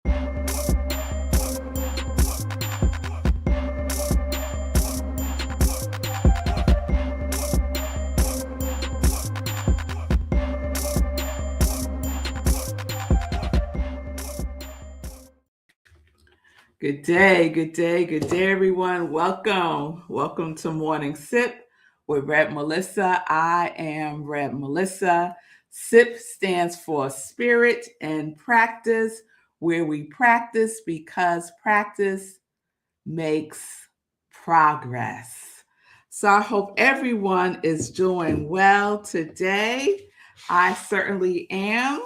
Good day, everyone. Welcome to Morning Sip with Reb Melissa. I am Reb Melissa. SIP stands for Spirit and Practice, where we practice because practice makes progress. So I hope everyone is doing well today. I certainly am.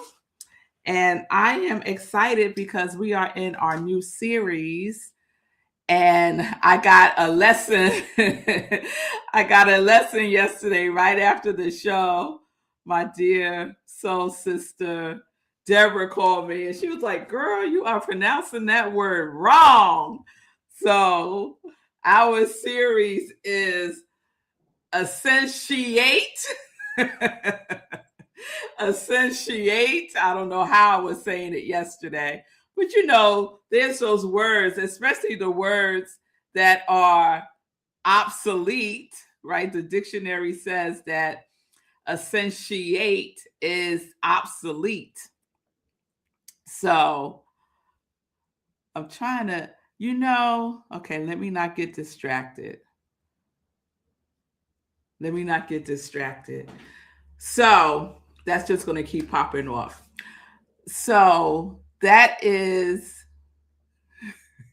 And I am excited because we are in our new series. And I got a lesson. I got a lesson yesterday, right after the show. My dear soul sister, Deborah, called me and she was like, "Girl, you are pronouncing that word wrong." So our series is Essentiate. Essentiate. I don't know how I was saying it yesterday, but there's those words, especially the words that are obsolete, right? The dictionary says that essentiate is obsolete. So I'm trying to, okay, let me not get distracted. So that's just going to keep popping off. So that is,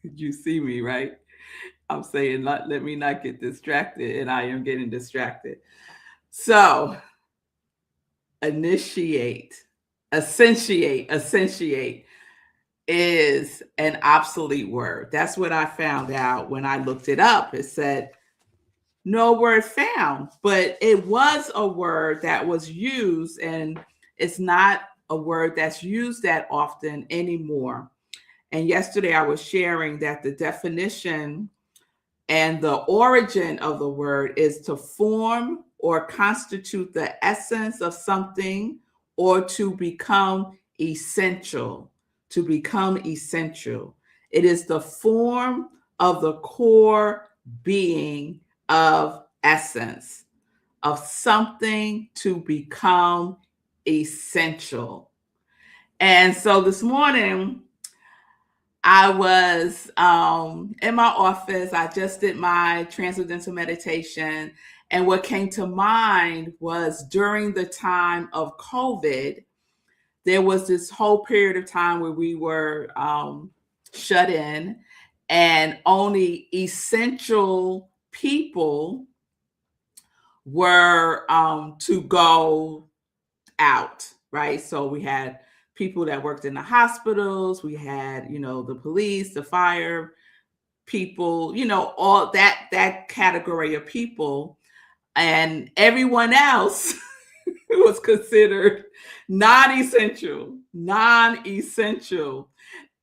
you see me, right? I'm saying, let me not get distracted, and I am getting distracted. So, essentiate is an obsolete word. That's what I found out when I looked it up. It said, no word found, but it was a word that was used, and it's not a word that's used that often anymore. And yesterday I was sharing that the definition and the origin of the word is to form or constitute the essence of something or to become essential. To become essential. It is the form of the core being of essence of something to become essential. And so this morning, I was in my office. I just did my transcendental meditation. And what came to mind was during the time of COVID, there was this whole period of time where we were shut in and only essential people were to go out, right? So we had people that worked in the hospitals, we had, the police, the fire people, all that category of people, and everyone else was considered non-essential.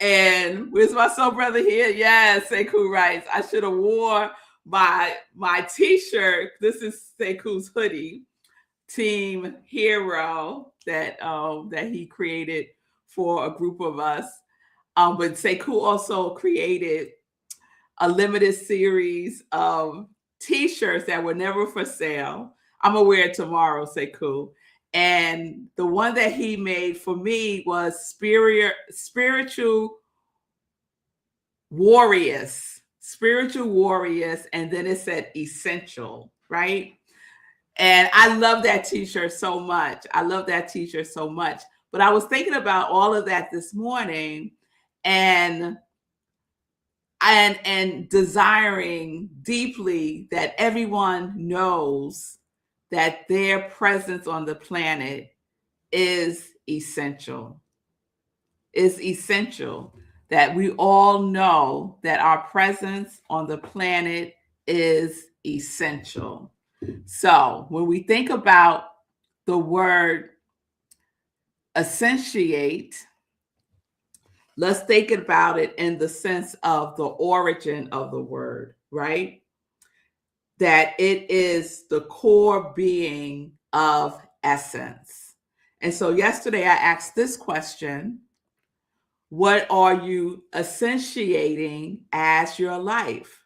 And where's my soul brother here? Yes, Sekou writes, I should have wore my t-shirt. This is Sekou's hoodie, Team Hero, that he created for a group of us. But Sekou also created a limited series of t-shirts that were never for sale. I'm gonna wear it tomorrow, Sekou. And the one that he made for me was spiritual warriors, and then it said essential, right? And I love that t-shirt so much. But I was thinking about all of that this morning and desiring deeply that everyone knows that their presence on the planet is essential. That we all know that our presence on the planet is essential. So when we think about the word essentiate, let's think about it in the sense of the origin of the word, right? That it is the core being of essence. And so yesterday I asked this question: What are you essentiating as your life?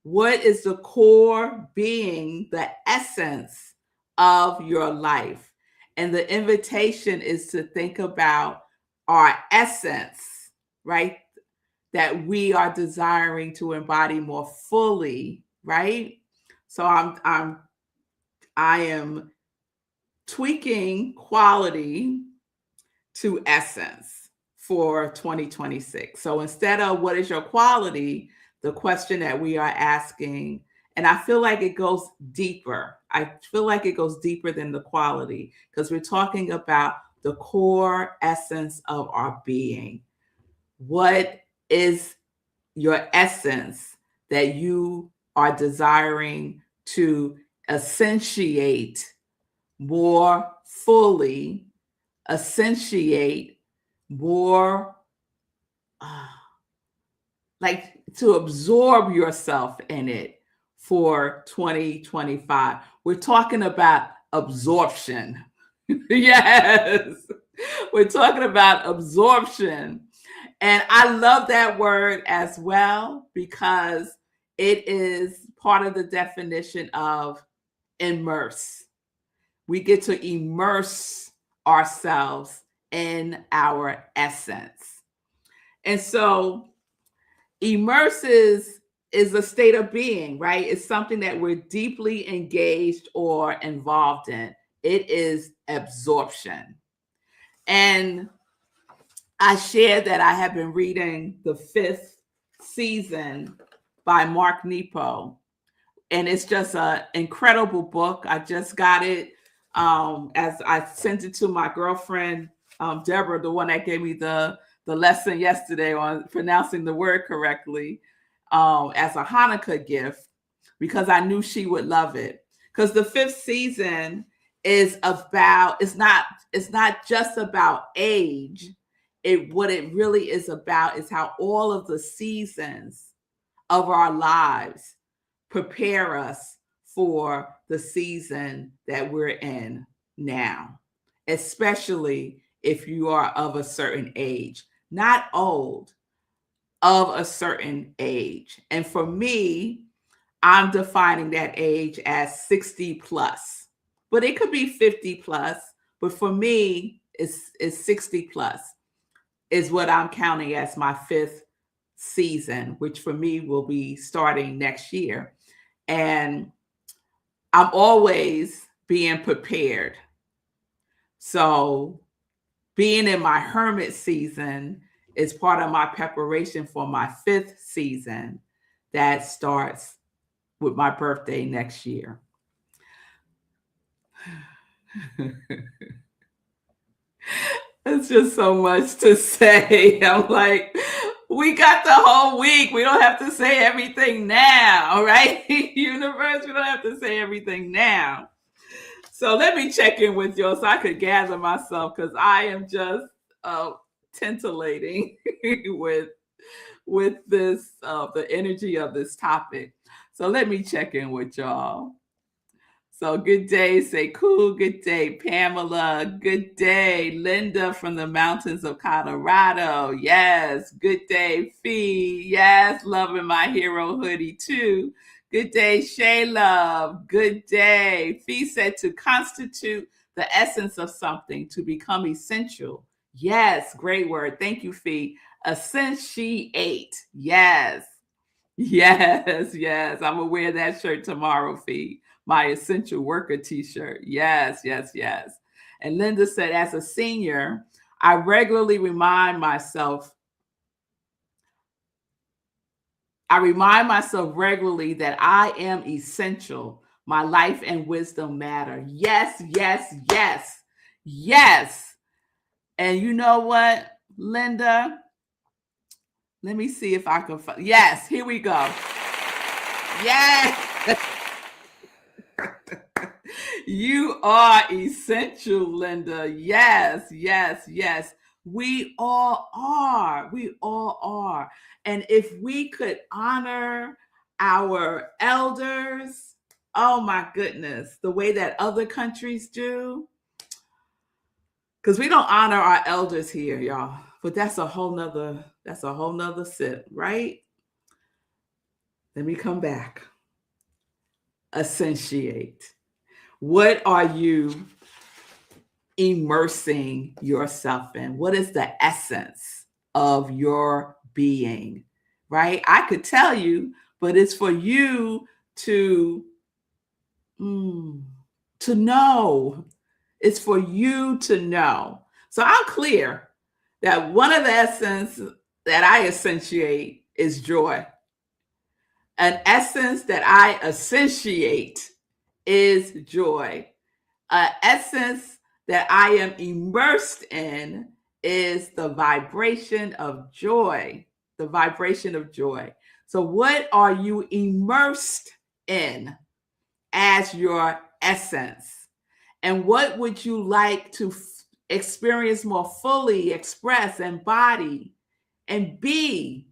What is the core being, the essence of your life? And the invitation is to think about our essence, right? That we are desiring to embody more fully, right? So I am tweaking quality to essence for 2026. So instead of what is your quality, the question that we are asking, and I feel like it goes deeper. I feel like it goes deeper than the quality because we're talking about the core essence of our being. What is your essence that you are desiring to essentiate more fully, essentiate more, like to absorb yourself in it for 2025? We're talking about absorption. Yes, we're talking about absorption. And I love that word as well because it is part of the definition of immerse. We get to immerse ourselves in our essence. And so immerse is a state of being, right? It's something that we're deeply engaged or involved in. It is absorption. And I shared that I have been reading The Fifth Season by Mark Nepo. And it's just an incredible book. I just got it as I sent it to my girlfriend, Deborah, the one that gave me the lesson yesterday on pronouncing the word correctly, as a Hanukkah gift, because I knew she would love it. Because the fifth season is about, it's not just about age. What it really is about is how all of the seasons of our lives prepare us for the season that we're in now, especially if you are of a certain age, not old, of a certain age. And for me, I'm defining that age as 60 plus, but it could be 50 plus. But for me, it's 60 plus is what I'm counting as my fifth season, which for me will be starting next year. And I'm always being prepared. So being in my hermit season is part of my preparation for my fifth season that starts with my birthday next year. It's just so much to say. I'm like, we got the whole week. We don't have to say everything now, right? Universe, we don't have to say everything now. So let me check in with y'all so I could gather myself because I am just tintillating with this the energy of this topic. So let me check in with y'all. So good day, say cool. Good day, Pamela. Good day, Linda from the mountains of Colorado. Yes. Good day, Fee. Yes, loving my hero hoodie too. Good day, Shayla. Good day. Fee said to constitute the essence of something, to become essential. Yes, great word. Thank you, Fee. Essentiate. Yes. Yes, yes. I'm gonna wear that shirt tomorrow, Fee. My essential worker t-shirt. Yes, yes, yes. And Linda said, as a senior, I regularly remind myself regularly that I am essential. My life and wisdom matter. Yes, yes, yes, yes. And you know what, Linda? Let me see if I can find. Yes, here we go. Yes. You are essential, Linda. Yes, yes, yes. We all are. We all are. And if we could honor our elders, oh my goodness, the way that other countries do, because we don't honor our elders here, y'all. But that's a whole nother sip, right? Let me come back. Essentiate. What are you immersing yourself in? What is the essence of your being? Right? I could tell you, but it's for you to know. It's for you to know. So I'm clear that one of the essence that I essentiate is joy. An essence that I essentiate is joy. An essence that I am immersed in is the vibration of joy. The vibration of joy. So, what are you immersed in as your essence? And what would you like to experience more fully, express, embody, and be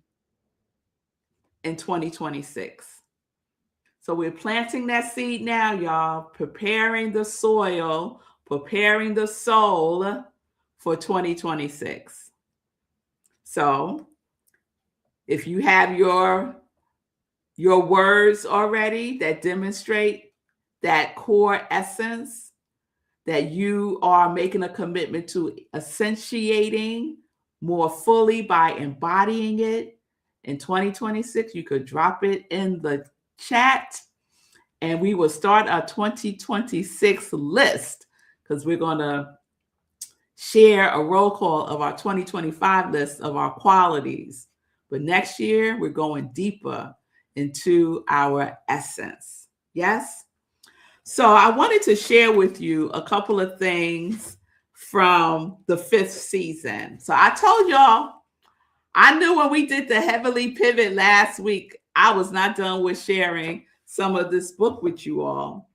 in 2026? So we're planting that seed now, y'all, preparing the soil, preparing the soul for 2026. So if you have your words already that demonstrate that core essence, that you are making a commitment to essentiating more fully by embodying it in 2026, you could drop it in the chat and we will start our 2026 list because we're going to share a roll call of our 2025 list of our qualities. But next year, we're going deeper into our essence. Yes? So I wanted to share with you a couple of things from the 5th season. So I told y'all, I knew when we did the Heavenly Pivot last week, I was not done with sharing some of this book with you all.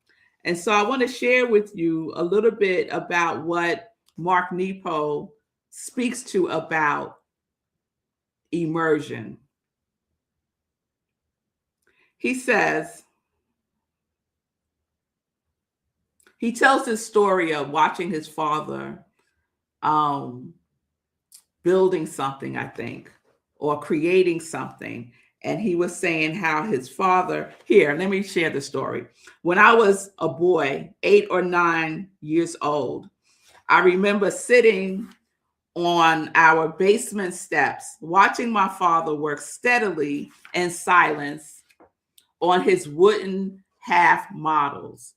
And so I want to share with you a little bit about what Mark Nepo speaks to about immersion. He says, he tells this story of watching his father building something, I think, or creating something. And he was saying how his father, here, let me share the story. When I was a boy, 8 or 9 years old, I remember sitting on our basement steps, watching my father work steadily in silence on his wooden half models.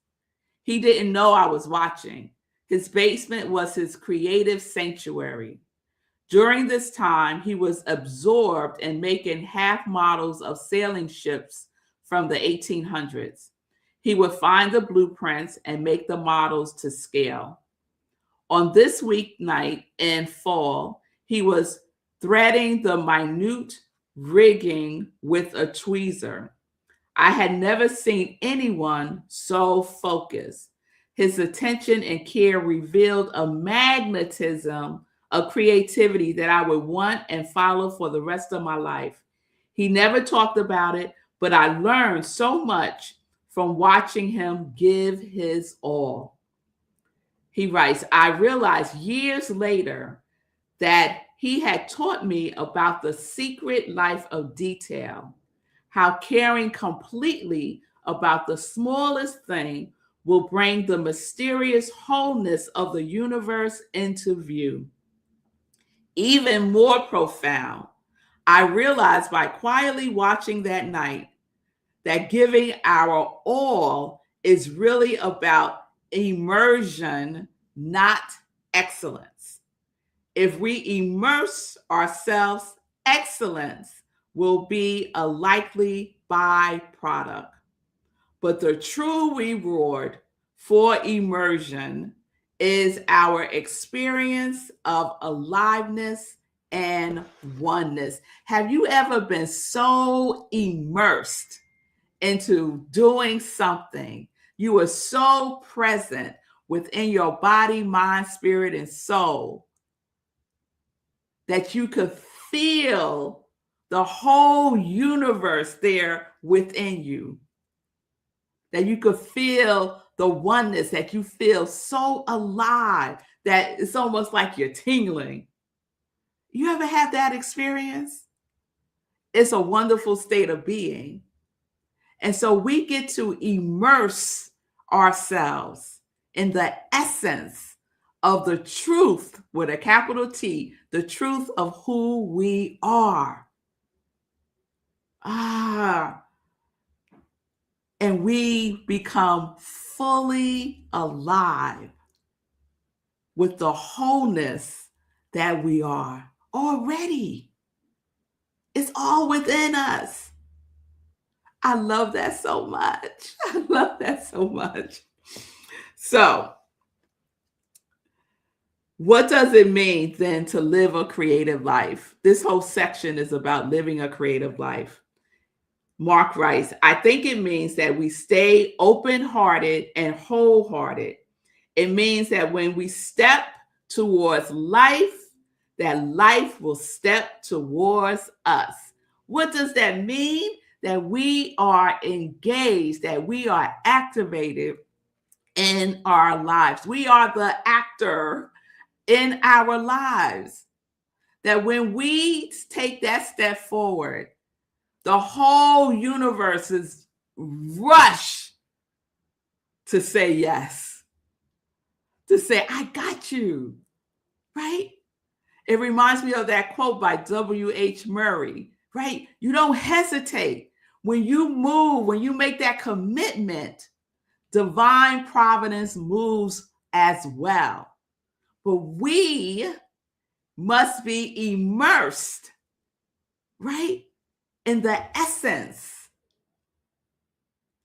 He didn't know I was watching. His basement was his creative sanctuary. During this time, he was absorbed in making half models of sailing ships from the 1800s. He would find the blueprints and make the models to scale. On this weeknight in fall, he was threading the minute rigging with a tweezer. I had never seen anyone so focused. His attention and care revealed a magnetism of creativity that I would want and follow for the rest of my life. He never talked about it, but I learned so much from watching him give his all. He writes, I realized years later that he had taught me about the secret life of detail, how caring completely about the smallest thing will bring the mysterious wholeness of the universe into view. Even more profound, I realized by quietly watching that night that giving our all is really about immersion, not excellence. If we immerse ourselves, excellence will be a likely byproduct. But the true reward for immersion is our experience of aliveness and oneness. Have you ever been so immersed into doing something? You were so present within your body, mind, spirit, and soul that you could feel the whole universe there within you. That you could feel the oneness, that you feel so alive that it's almost like you're tingling. You ever had that experience? It's a wonderful state of being. And so we get to immerse ourselves in the essence of the truth with a capital T, the truth of who we are. And we become fully alive with the wholeness that we are already. It's all within us. I love that so much. I love that so much. So, what does it mean then to live a creative life? This whole section is about living a creative life. Mark writes, I think it means that we stay open-hearted and wholehearted. It means that when we step towards life, that life will step towards us. What does that mean? That we are engaged, that we are activated in our lives. We are the actor in our lives. That when we take that step forward, the whole universe is rush to say yes, to say, I got you, right? It reminds me of that quote by W.H. Murray, right? You don't hesitate. When you move, when you make that commitment, divine providence moves as well. But we must be immersed, right, in the essence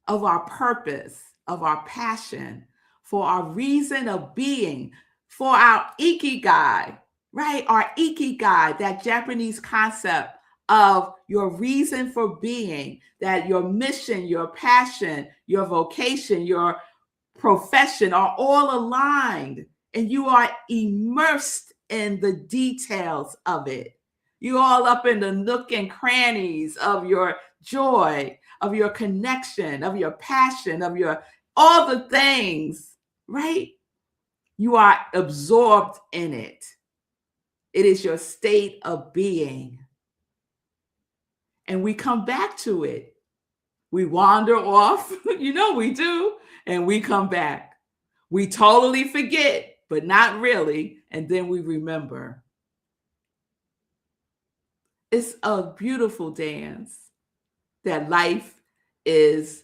of our purpose, of our passion, for our reason of being, for our ikigai, right? Our ikigai, that Japanese concept of your reason for being, that your mission, your passion, your vocation, your profession are all aligned, and you are immersed in the details of it. You're all up in the nook and crannies of your joy, of your connection, of your passion, of your all the things, right? You are absorbed in it. It is your state of being. And we come back to it. We wander off, we do, and we come back. We totally forget, but not really, and then we remember. It's a beautiful dance that life is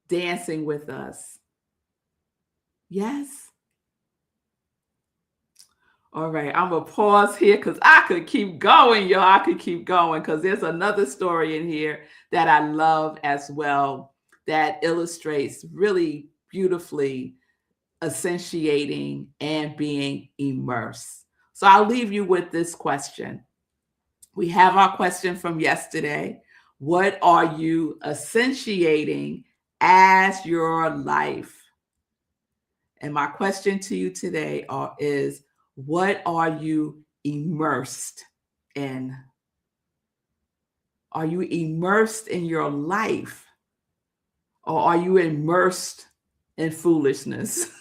dancing with us. Yes? All right, I'm going to pause here because I could keep going, y'all. I could keep going because there's another story in here that I love as well that illustrates really beautifully essentiating and being immersed. So I'll leave you with this question. We have our question from yesterday. What are you essentiating as your life? And my question to you today is, what are you immersed in? Are you immersed in your life? Or are you immersed in foolishness?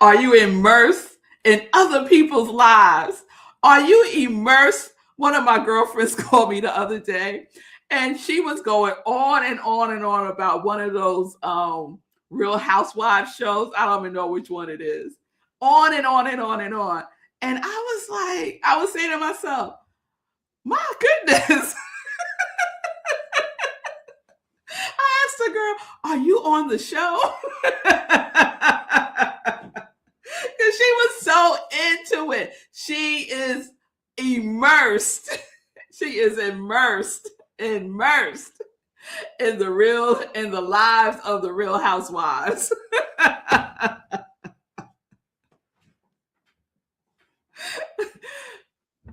Are you immersed in other people's lives? Are you immersed? One of my girlfriends called me the other day, and she was going on and on and on about one of those Real Housewives shows. I don't even know which one it is. On and on and on and on. And I was saying to myself, my goodness. I asked the girl, are you on the show? Because she was so into it. She is immersed. She is immersed in the lives of the Real Housewives.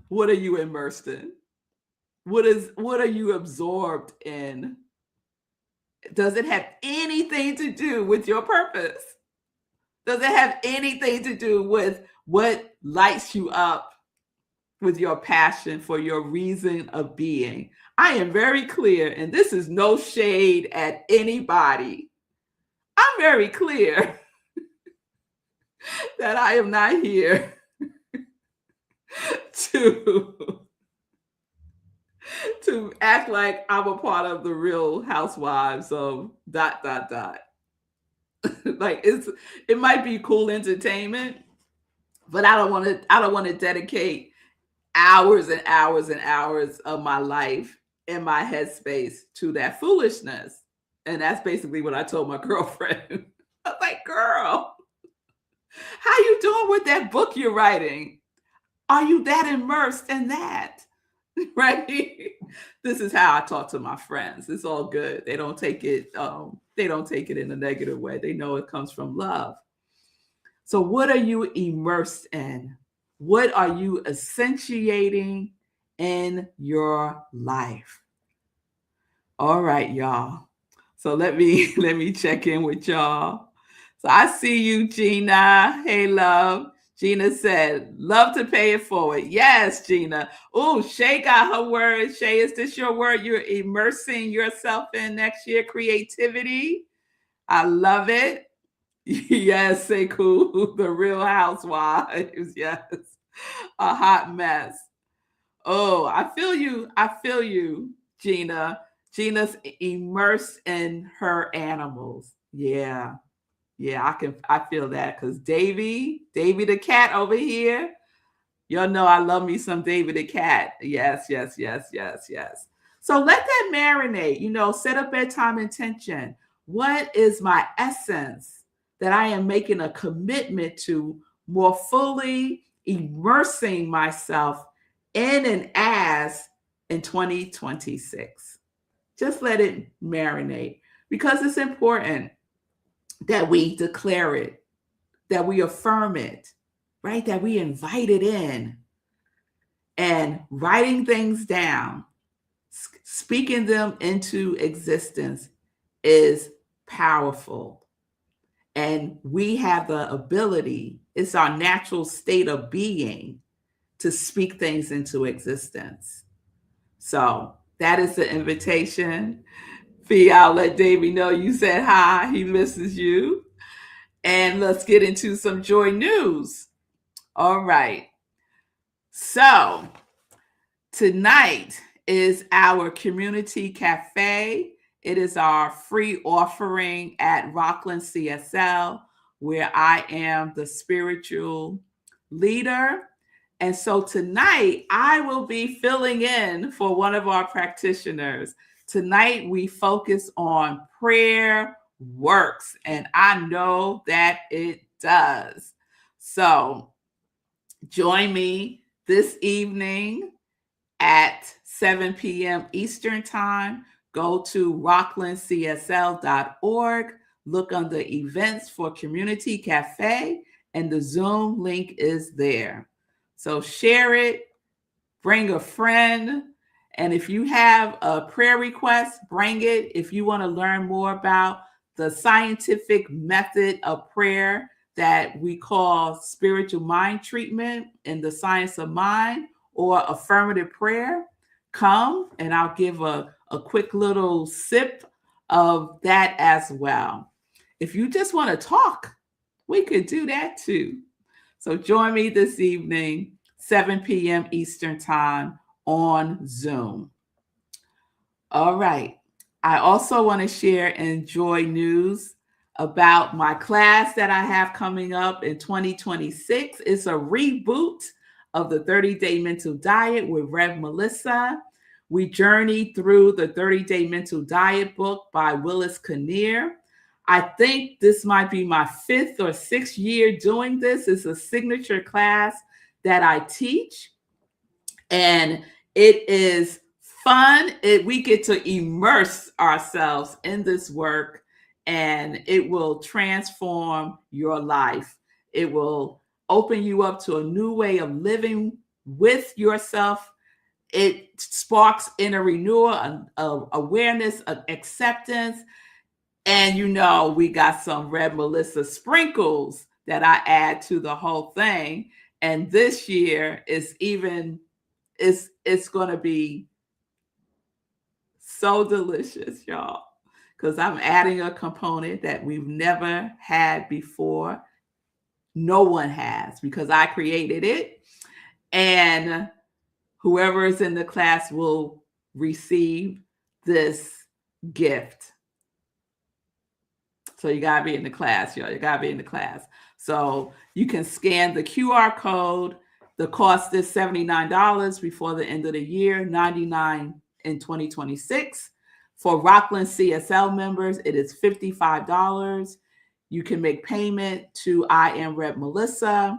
What are you immersed in? What are you absorbed in? Does it have anything to do with your purpose? Does it have anything to do with what lights you up with your passion for your reason of being? I am very clear, and this is no shade at anybody. I'm very clear that I am not here to to act like I'm a part of the Real Housewives of dot dot dot. Like it might be cool entertainment, but I don't want to dedicate hours and hours and hours of my life in my headspace to that foolishness. And that's basically what I told my girlfriend. I was like, girl, how you doing with that book you're writing? Are you that immersed in that? Right? This is how I talk to my friends. It's all good. They don't take it in a negative way. They know it comes from love. So what are you immersed in? What are you essentiating in your life? All right, y'all. So let me check in with y'all. So I see you, Gina. Hey, love. Gina said, love to pay it forward. Yes, Gina. Oh, Shay got her word. Shay, is this your word you're immersing yourself in next year? Creativity. I love it. Yes, say cool. The Real Housewives. Yes. A hot mess. Oh, I feel you. I feel you, Gina. Gina's immersed in her animals. Yeah. Yeah, I feel that because Davy the cat over here. Y'all know I love me some Davy the cat. Yes, yes, yes, yes, yes. So let that marinate, set a bedtime intention. What is my essence that I am making a commitment to more fully immersing myself in and as in 2026? Just let it marinate because it's important that we declare it, that we affirm it, right? That we invite it in and writing things down, speaking them into existence is powerful. And we have the ability, it's our natural state of being to speak things into existence. So that is the invitation. Fee, I'll let Davey know you said hi. He misses you. And let's get into some joy news. All right. So tonight is our community cafe. It is our free offering at Rockland CSL, where I am the spiritual leader. And so tonight I will be filling in for one of our practitioners. Tonight we focus on prayer works, and I know that it does. So join me this evening at 7 p.m. Eastern Time. Go to rocklandcsl.org, look under events for Community Cafe, and the Zoom link is there. So share it, bring a friend, and if you have a prayer request, bring it. If you want to learn more about the scientific method of prayer that we call spiritual mind treatment in the science of mind or affirmative prayer, come and I'll give a quick little sip of that as well. If you just want to talk, we could do that too. So join me this evening, 7 p.m. Eastern Time on Zoom. All right. I also want to share in joy news about my class that I have coming up in 2026. It's a reboot of the 30-Day Mental Diet with Rev Melissa. We journeyed through the 30-Day Mental Diet book by Willis Kinnear. I think this might be my 5th or 6th year doing this. It's a signature class that I teach, and it is fun. We get to immerse ourselves in this work, and it will transform your life. It will open you up to a new way of living with yourself. It sparks inner renewal, awareness, acceptance. And we got some Red Melissa sprinkles that I add to the whole thing. And this year is it's going to be so delicious, y'all, because I'm adding a component that we've never had before. No one has, because I created it. And whoever is in the class will receive this gift. So you got to be in the class, y'all. You got to be in the class. So you can scan the QR code. The cost is $79 before the end of the year, $99 in 2026. For Rockland CSL members, it is $55. You can make payment to I Am Rep Melissa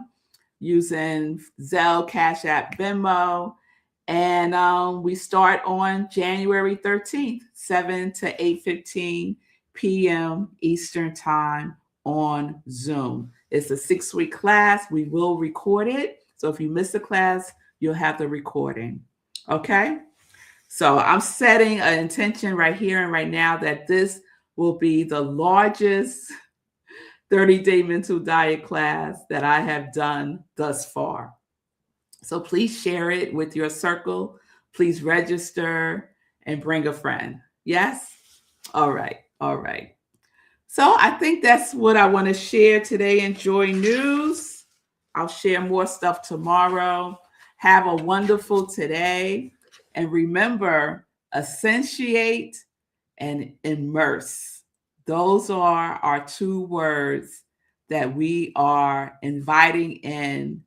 using Zelle, Cash App, Venmo. And we start on January 13th, 7 to 8:15 p.m. Eastern Time on Zoom. It's a 6-week class. We will record it. So if you miss the class, you'll have the recording. Okay? So I'm setting an intention right here and right now that this will be the largest 30-day mental diet class that I have done thus far. So please share it with your circle. Please register and bring a friend. Yes? All right. All right. So I think that's what I want to share today. Enjoy news. I'll share more stuff tomorrow. Have a wonderful today. And remember, essentiate and immerse. Those are our 2 words that we are inviting in,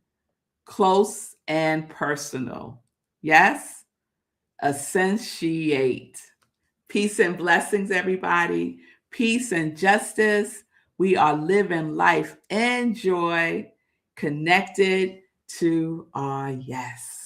close and personal. Yes? Essentiate. Peace and blessings, everybody. Peace and justice. We are living life in joy, connected to our yes.